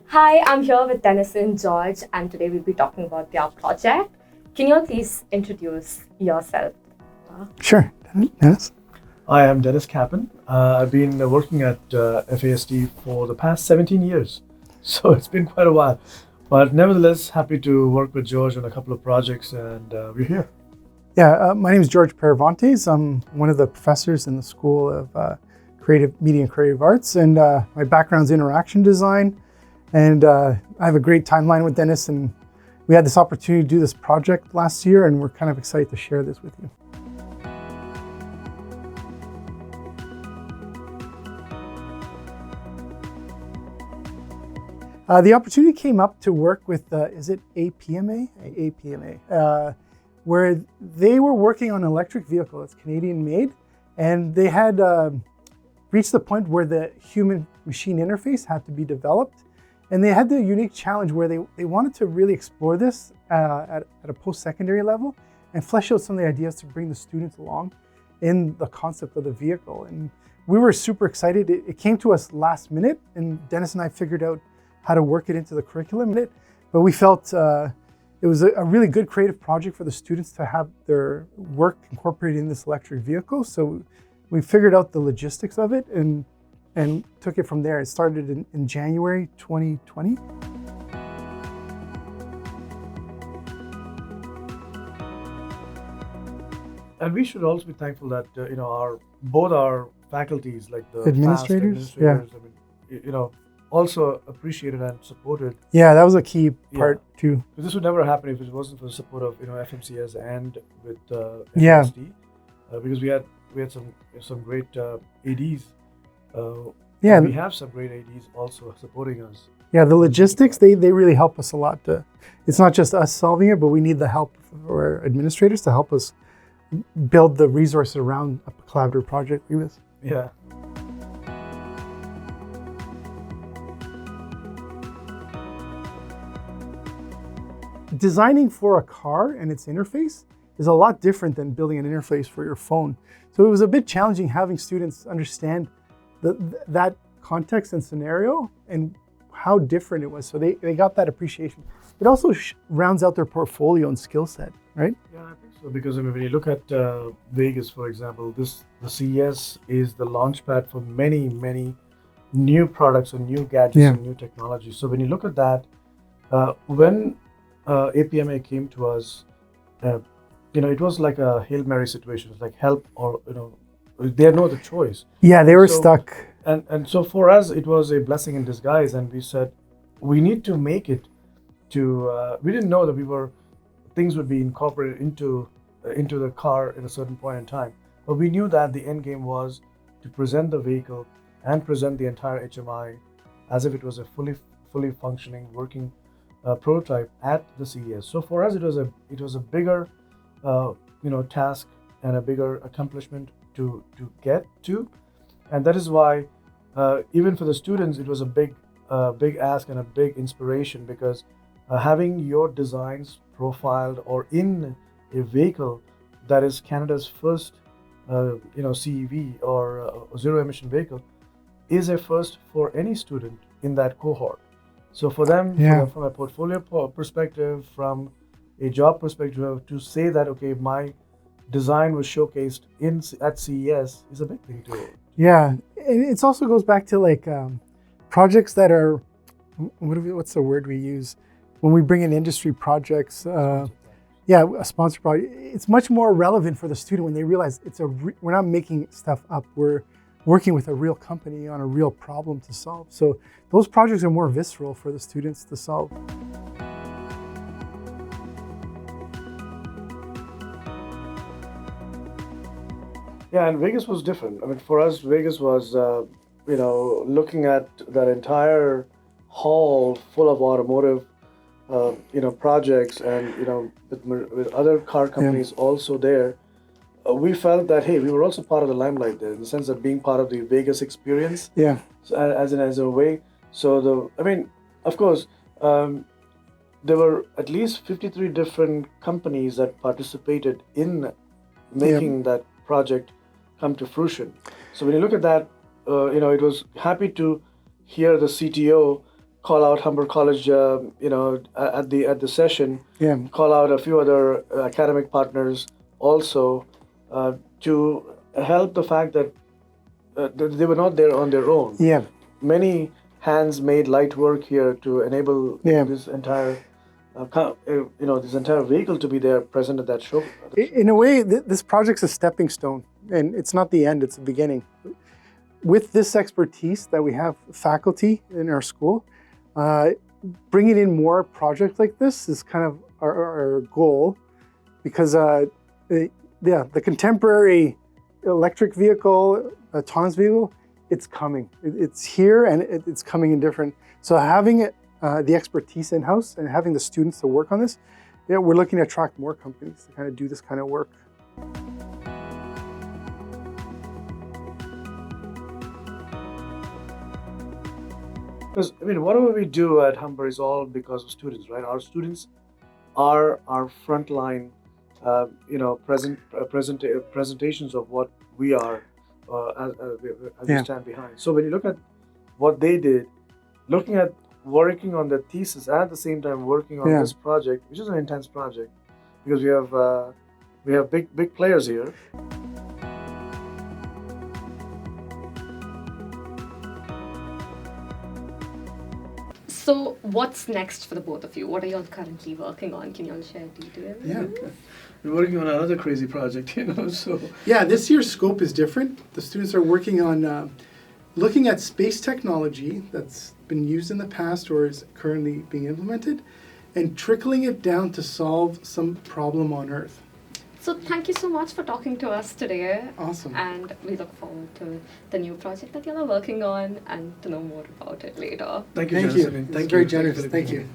Hi, I'm here with Dennis and George, and today we'll be talking about their project. Can you please introduce yourself? Sure, Dennis. Hi, I'm Dennis Kappen. I've been working at FASD for the past 17 years, so it's been quite a while. But nevertheless, happy to work with George on a couple of projects, and we're here. Yeah, my name is George Paravantes. I'm one of the professors in the School of Creative Media and Creative Arts, and my background's interaction design. And I have a great timeline with Dennis, and we had this opportunity to do this project last year, and we're kind of excited to share this with you. The opportunity came up to work with, is it APMA? APMA, where they were working on an electric vehicle that's Canadian made, and they had reached the point where the human-machine interface had to be developed. And they had the unique challenge where they wanted to really explore this at a post-secondary level and flesh out some of the ideas to bring the students along in the concept of the vehicle. And we were super excited. It came to us last minute, and Dennis and I figured out how to work it into the curriculum. But we felt it was a really good creative project for the students to have their work incorporated in this electric vehicle. So we figured out the logistics of it and took it from there. It started in January 2020. And we should also be thankful that both our faculties, like the Administrators, FAST administrators, I mean, also appreciated and supported. Yeah, that was a key part too. Because this would never happen if it wasn't for the support of FMCAs and with Yeah. FASD, because we had some great ADs. Yeah. We have some great ADs also supporting us. Yeah, the logistics, they really help us a lot. It's not just us solving it, but we need the help of our administrators to help us build the resources around a collaborative project like this. Yeah. Designing for a car and its interface is a lot different than building an interface for your phone. So it was a bit challenging having students understand that context and scenario and how different it was. So they got that appreciation. It also rounds out their portfolio and skill set, right? Yeah, I think so. Because when you look at Vegas, for example, the CES is the launch pad for many, many new products and new gadgets and new technology. So when you look at that, when APMA came to us, it was like a Hail Mary situation. It's like help or, they had no other choice. Yeah, they were stuck. And so for us, it was a blessing in disguise. And we said, we need to make it to, we didn't know that things would be incorporated into the car at a certain point in time. But we knew that the end game was to present the vehicle and present the entire HMI as if it was a fully functioning, working prototype at the CES. So for us, it was a bigger, task and a bigger accomplishment to get to, and that is why even for the students, it was a big ask and a big inspiration, because having your designs profiled or in a vehicle that is Canada's first, CEV or zero emission vehicle is a first for any student in that cohort. So for them, from a portfolio perspective, from a job perspective, to say that, okay, my design was showcased at CES is a big thing to. Yeah, and it also goes back to projects that are, what's the word we use when we bring in industry projects? A sponsor project. It's much more relevant for the student when they realize we're not making stuff up. We're working with a real company on a real problem to solve. So those projects are more visceral for the students to solve. Yeah, and Vegas was different. I mean, for us, Vegas was, looking at that entire hall full of automotive, projects, and with other car companies also there. We felt that, hey, we were also part of the limelight there, in the sense of being part of the Vegas experience. Yeah. So, as a way. So of course, there were at least 53 different companies that participated in making that project come to fruition. So when you look at that, it was happy to hear the CTO call out Humber College, at the session. Yeah. Call out a few other academic partners also to help the fact that they were not there on their own. Yeah. Many hands made light work here to enable Yeah. this entire, this entire vehicle to be there present at that show. In a way, this project's a stepping stone, and it's not the end, it's the beginning. With this expertise that we have faculty in our school, bringing in more projects like this is kind of our goal, because the contemporary electric vehicle, autonomous vehicle, it's coming. It's here and it's coming in different. So having the expertise in-house and having the students to work on this, we're looking to attract more companies to kind of do this kind of work. Because whatever we do at Humber is all because of students, right? Our students are our frontline, presentations of what we are as we stand behind. So when you look at what they did, looking at working on the thesis at the same time working on this project, which is an intense project, because we have big players here. So what's next for the both of you? What are you all currently working on? Can you all share details? Yeah. We're working on another crazy project, so. Yeah, this year's scope is different. The students are working on looking at space technology that's been used in the past or is currently being implemented and trickling it down to solve some problem on Earth. So thank you so much for talking to us today. Awesome. And we look forward to the new project that you all are working on and to know more about it later. Thank you, Thank Jensen. you. It's very generous. Thank you.